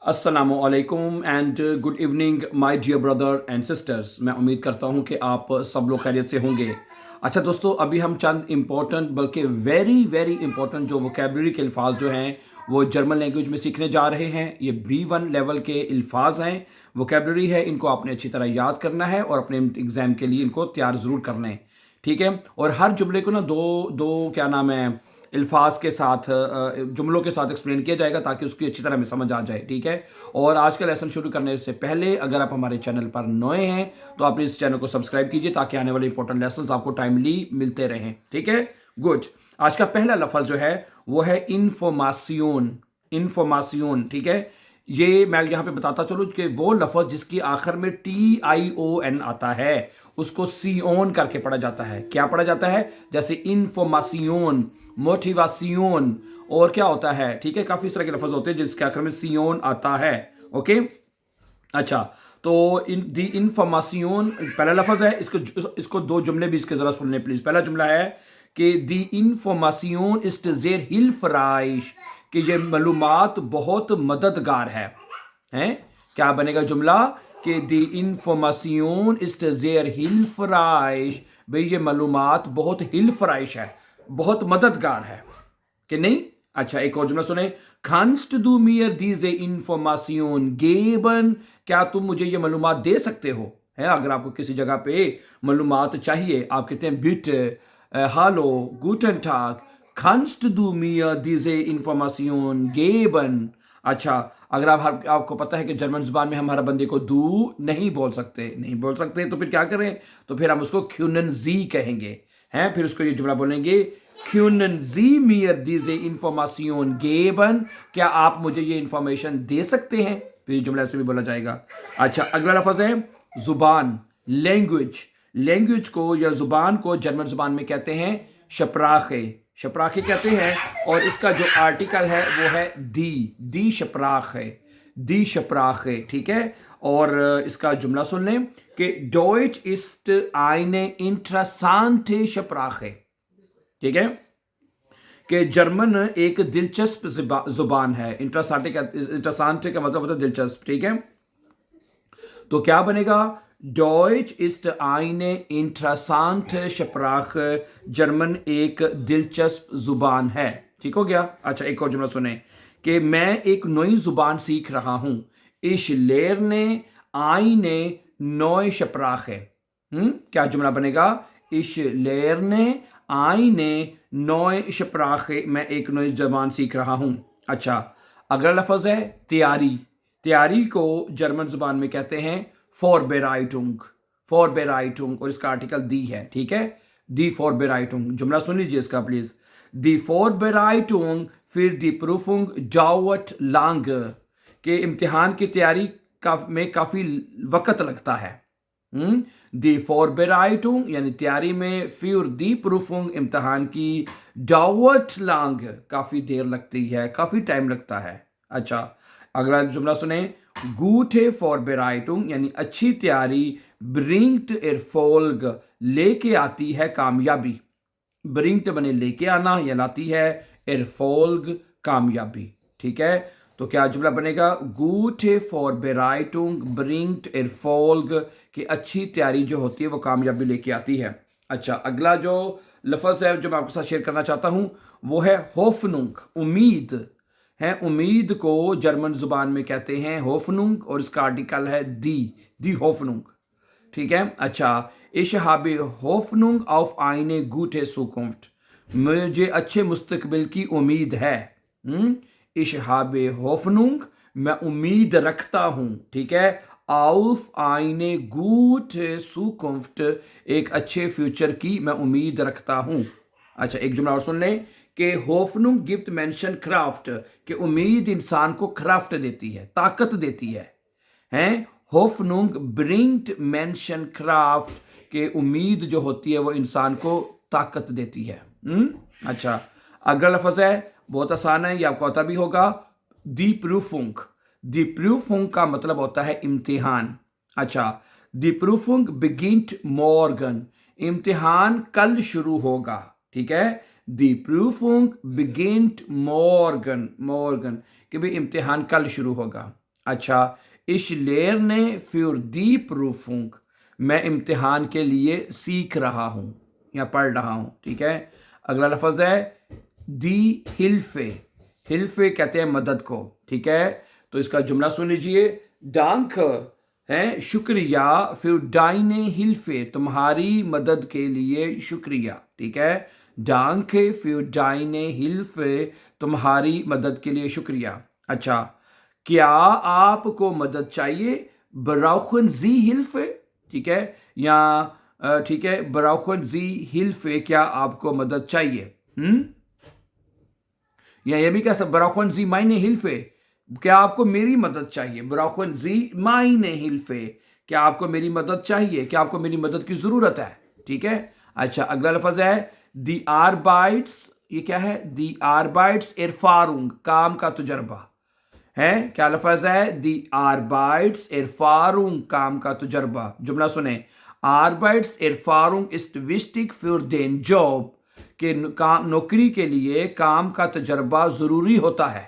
अस्सलामुअलैकुम and good evening my dear brother and sisters. मैं उम्मीद करता हूं कि आप सब लोग खैरियत से होंगे। अच्छा दोस्तों, अभी हम चंद इम्पोर्टेंट बल्कि वेरी वेरी इंपॉर्टेंट जो वोकेबलरी के अल्फाज जो हैं वो जर्मन लैंग्वेज में सीखने जा रहे हैं। ये B1 लेवल के अल्फाज हैं, वोकेबलरी है, इनको आपने अच्छी तरह याद करना है और अपने एग्ज़ाम के लिए इनको तैयार ज़रूर करना है। ठीक है, और हर जुमले को ना दो दो क्या नाम है अल्फाज के साथ जुमलों के साथ एक्सप्लेन किया जाएगा ताकि उसकी अच्छी तरह में समझ आ जाए। ठीक है, और आज का लेसन शुरू करने से पहले अगर आप हमारे चैनल पर नए हैं तो आप इस चैनल को सब्सक्राइब कीजिए ताकि आने वाले इंपॉर्टेंट लेसन आपको टाइमली मिलते रहें। ठीक है, गुड। आज का पहला लफ्ज़ जो है वो है इन्फॉर्मेशन। इन्फॉर्मेशन, ठीक है। ये मैं यहाँ पे बताता चलूँ कि वो लफ्ज़ जिसकी आखिर में TION आता है उसको सियोन करके पढ़ा जाता है। क्या पढ़ा जाता है? जैसे इन्फॉर्मेशन, मोटिवेशन, और क्या होता है, ठीक है, काफ़ी तरह के लफ्ज़ होते हैं जिसके आखिर में सियोन आता है। ओके, अच्छा, तो दी इन्फॉर्मेशन पहला लफ्ज़ है। इसको दो जुमले भी इसके ज़रा सुन लें प्लीज़। पहला जुमला है कि दी इन्फॉर्मेशन इस्ट ज़ेर हिल्फराइश, कि ये मालूमात बहुत मददगार है। हैं? क्या बनेगा जुमला? कि दी इन्फॉर्मेशन इस्ट ज़ेर हिल्फराइश, भाई ये मालूमात बहुत हिल्फराइश है, बहुत मददगार है कि नहीं। अच्छा, एक और जुमला सुने। kannst du mir diese Information geben, क्या तुम मुझे ये मालूमात दे सकते हो? है, अगर आपको किसी जगह पे मालूमात चाहिए, आप कहते हैं बिटे, हालो, गुटन टाग, kannst du mir diese Information geben। अच्छा, अगर आपको पता है कि जर्मन जुबान में हम हर बंदे को दू नहीं बोल सकते तो फिर क्या करें? तो फिर हम उसको können Sie कहेंगे। हैं, फिर उसको ये जुमला बोलेंगे Können Sie mir diese Information geben, क्या आप मुझे ये इंफॉर्मेशन दे सकते हैं? फिर ये जुमला ऐसे भी बोला जाएगा। अच्छा, अगला लफ्ज़ है जुबान, लैंग्वेज। लैंग्वेज को या जुबान को जर्मन जुबान में कहते हैं शप्राखे। शप्राखे कहते हैं, और इसका जो आर्टिकल है वो है दी शप्राखे, दी शप्राखे। ठीक है, और इसका जुमला सुन लें कि Deutsche east eine interessante Sprache। ठीक है, कि जर्मन एक दिलचस्प जुबान है। इंटरेसांटे का मतलब होता है दिलचस्प। ठीक है, तो क्या बनेगा? Deutsche east eine interessante Sprache, German एक दिलचस्प जुबान है। ठीक हो गया। अच्छा, एक और जुमला सुने कि मैं एक नई जुबान सीख रहा हूं। Ich lerne eine neue Sprache। क्या जुमला बनेगा? Ich lerne eine neue Sprache, मैं एक नई जुबान सीख रहा हूं। अच्छा, अगला लफ्ज़ है तैयारी। तैयारी को जर्मन जुबान में कहते हैं Vorbereitung, Vorbereitung, और इसका आर्टिकल दी है। ठीक है, दी Vorbereitung। जुमला सुन लीजिए इसका प्लीज। दी Vorbereitung फिर दी Prüfung dauert lange, के इम्तिहान की तैयारी में काफ़ी वक्त लगता है। दी Vorbereitung यानी तैयारी में, फिर दी Prüfung इम्तिहान की, dauert lang काफ़ी देर लगती है, काफ़ी टाइम लगता है। अच्छा, अगला जुमला सुने। gute Vorbereitung यानी अच्छी तैयारी, bringt Erfolg लेके आती है कामयाबी। bringt बने लेके आना या लाती है, Erfolg कामयाबी। ठीक है, तो क्या जुमला बनेगा? gute Vorbereitung bringt Erfolg, कि अच्छी तैयारी जो होती है वो कामयाबी लेके आती है। अच्छा, अगला जो लफ्ज़ है जो मैं आपके साथ शेयर करना चाहता हूँ वो है Hoffnung, उम्मीद। है, उम्मीद को जर्मन जुबान में कहते हैं Hoffnung, और इसका आर्टिकल है दी Hoffnung। ठीक है, अच्छा, ich habe Hoffnung auf eine gute Zukunft, मुझे अच्छे मुस्तकबिल की उम्मीद है। ich habe Hoffnung, मैं उम्मीद रखता हूं। ठीक है, auf eine gute Zukunft, एक अच्छे फ्यूचर की मैं उम्मीद रखता हूं। अच्छा, एक जुमला और सुन लें कि Hoffnung gibt Menschen Kraft, कि उम्मीद इंसान को क्राफ्ट देती है, ताकत देती है। हैं, Hoffnung bringt Menschen Kraft, कि उम्मीद जो होती है वो इंसान को ताकत देती है। अच्छा, अगला लफ्ज़ है, बहुत आसान है, ये आपको आता भी होगा, दी Prüfung। दी Prüfung का मतलब होता है इम्तिहान। अच्छा, दी Prüfung beginnt morgen, इम्तिहान कल शुरू होगा। ठीक है, दी Prüfung beginnt morgen, कि भी इम्तिहान कल शुरू होगा। اچھا ich lerne für die Prüfung میں امتحان کے لیے سیکھ رہا ہوں یا پڑھ رہا ہوں. ٹھیک ہے. اگلا لفظ ہے دی Hilfe. Hilfe کہتے ہیں مدد کو. ٹھیک ہے. تو اس کا جملہ سن لیجئے. ڈانک ہے شکریہ für deine Hilfe تمہاری مدد کے لیے شکریہ. ٹھیک ہے. ڈانک für deine Hilfe تمہاری مدد کے لیے شکریہ. اچھا کیا آپ کو مدد چاہیے؟ brauchen Sie Hilfe. ٹھیک ہے. یا ٹھیک ہے brauchen Sie Hilfe کیا آپ کو مدد چاہیے؟ یا یہ بھی کہہ سکتے brauchen Sie meine Hilfe کیا آپ کو میری مدد چاہیے؟ brauchen Sie meine Hilfe کیا آپ کو میری مدد چاہیے؟ کیا آپ کو میری مدد کی ضرورت ہے؟ ٹھیک ہے. اچھا اگلا لفظ ہے die Arbeits. یہ کیا ہے؟ die Arbeitserfahrung کام کا تجربہ ہے. کیا لفظ ہے؟ die Arbeitserfahrung کام کا تجربہ. جملہ سنیں. Arbeitserfahrung ist wichtig für den Job کہ نوکری کے لیے کام کا تجربہ ضروری ہوتا ہے.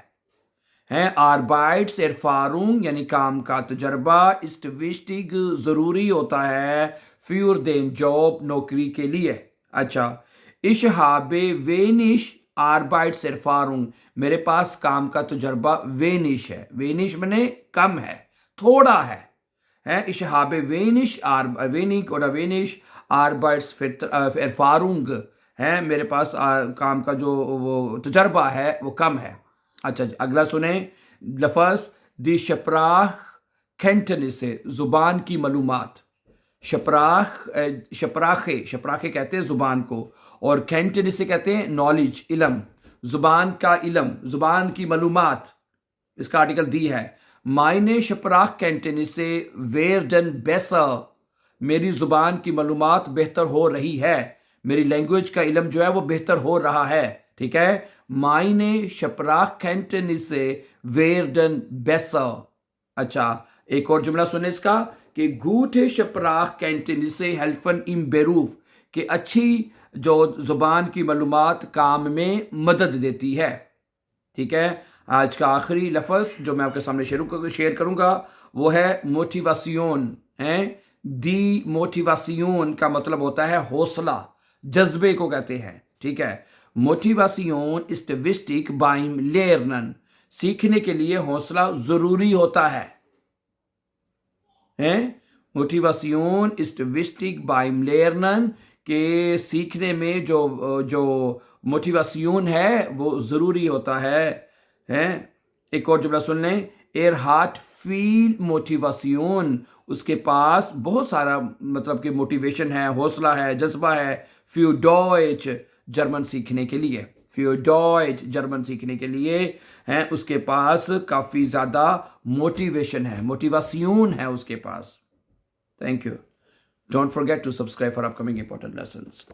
Arbeitserfahrung یعنی کام کا تجربہ ist wichtig ضروری ہوتا ہے für den Job نوکری کے لیے. اچھا ich habe wenig Arbeitserfahrung میرے پاس کام کا تجربہ wenig ہے. wenig میں کم ہے تھوڑا ہے. ich habe wenig oder wenig Arbeitserfahrung میرے پاس کام کا جو وہ تجربہ ہے وہ کم ہے. اچھا اگلا سنیں لفظ دی Sprachkenntnisse زبان کی معلومات. شپراخے کہتے ہیں زبان کو اور Kenntnisse کہتے ہیں نالج علم. زبان کا علم زبان کی معلومات. اس کا آرٹیکل دی ہے. meine Sprachkenntnisse werden besser میری زبان کی معلومات بہتر ہو رہی ہے. میری لینگویج کا علم جو ہے وہ بہتر ہو رہا ہے. ٹھیک ہے. meine Sprachkenntnisse werden besser. اچھا ایک اور جملہ سنیں اس کا کہ gute Sprachkenntnisse helfen im Beruf کہ اچھی جو زبان کی معلومات کام میں مدد دیتی ہے. ٹھیک ہے. آج کا آخری لفظ جو میں آپ کے سامنے شیئر کروں گا وہ ہے موٹیواسیون. دی موٹیواسیون کا مطلب ہوتا ہے حوصلہ جذبے کو کہتے ہیں. ٹھیک ہے. موٹیواسیون ist wichtig beim Lernen سیکھنے کے لیے حوصلہ ضروری ہوتا ہے. موٹیواسیون ist wichtig beim Lernen کہ سیکھنے میں جو موٹیواسیون ہے وہ ضروری ہوتا ہے. ایک اور جملہ سن لیں. er hat viel Motivation اس کے پاس بہت سارا مطلب کہ موٹیویشن ہے حوصلہ ہے جذبہ ہے für Deutsch جرمن سیکھنے کے لیے. für Deutsch جرمن سیکھنے کے لیے اس کے پاس کافی زیادہ موٹیویشن ہے موٹیواسیون ہے اس کے پاس. Thank you. Don't forget to subscribe for upcoming important lessons.